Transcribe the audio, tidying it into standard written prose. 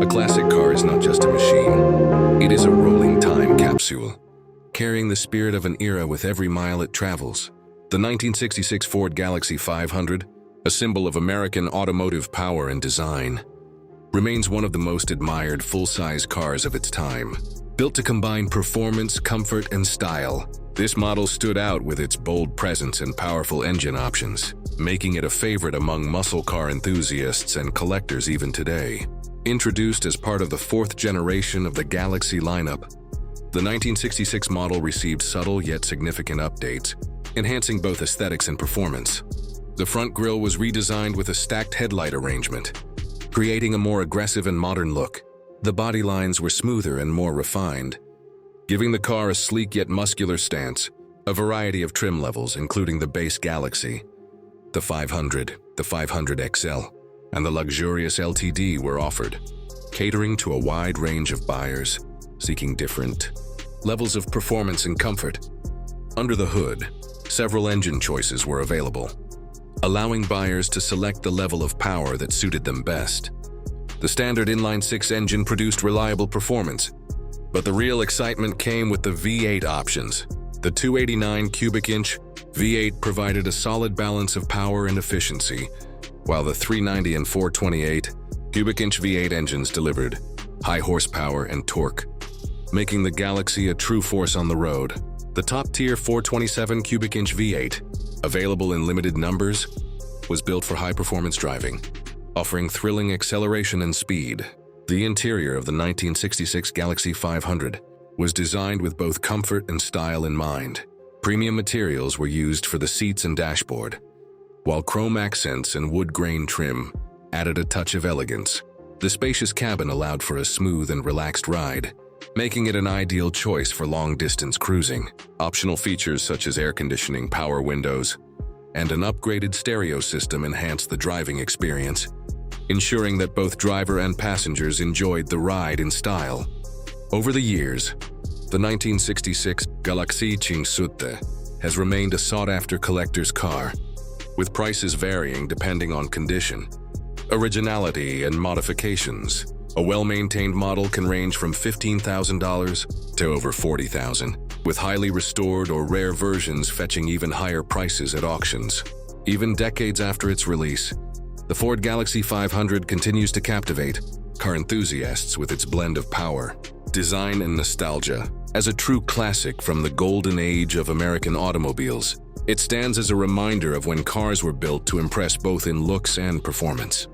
A classic car is not just a machine. It is a rolling time capsule, carrying the spirit of an era with every mile it travels. The 1966 Ford Galaxie 500, a symbol of American automotive power and design, remains one of the most admired full-size cars of its time. Built to combine performance, comfort, and style, this model stood out with its bold presence and powerful engine options, making it a favorite among muscle car enthusiasts and collectors even today. Introduced as part of the fourth generation of the Galaxie lineup, the 1966 model received subtle yet significant updates, enhancing both aesthetics and performance. The front grille was redesigned with a stacked headlight arrangement, creating a more aggressive and modern look. The body lines were smoother and more refined, giving the car a sleek yet muscular stance. A variety of trim levels, including the base Galaxie, the 500, the 500 XL, and the luxurious LTD were offered, catering to a wide range of buyers seeking different levels of performance and comfort. Under the hood, several engine choices were available, allowing buyers to select the level of power that suited them best. The standard inline-six engine produced reliable performance, but the real excitement came with the V8 options. The 289 cubic inch V8 provided a solid balance of power and efficiency, while the 390 and 428 cubic inch V8 engines delivered high horsepower and torque, making the Galaxie a true force on the road. The top-tier 427 cubic inch V8, available in limited numbers, was built for high-performance driving, offering thrilling acceleration and speed. The interior of the 1966 Galaxie 500 was designed with both comfort and style in mind. Premium materials were used for the seats and dashboard, while chrome accents and wood grain trim added a touch of elegance. The spacious cabin allowed for a smooth and relaxed ride, making it an ideal choice for long-distance cruising. Optional features such as air conditioning, power windows, and an upgraded stereo system enhanced the driving experience, ensuring that both driver and passengers enjoyed the ride in style. Over the years, the 1966 Galaxie 500 has remained a sought-after collector's car, with prices varying depending on condition, originality, and modifications. A well-maintained model can range from $15,000 to over $40,000, with highly restored or rare versions fetching even higher prices at auctions. Even decades after its release, the Ford Galaxie 500 continues to captivate car enthusiasts with its blend of power, design, and nostalgia. As a true classic from the golden age of American automobiles, it stands as a reminder of when cars were built to impress both in looks and performance.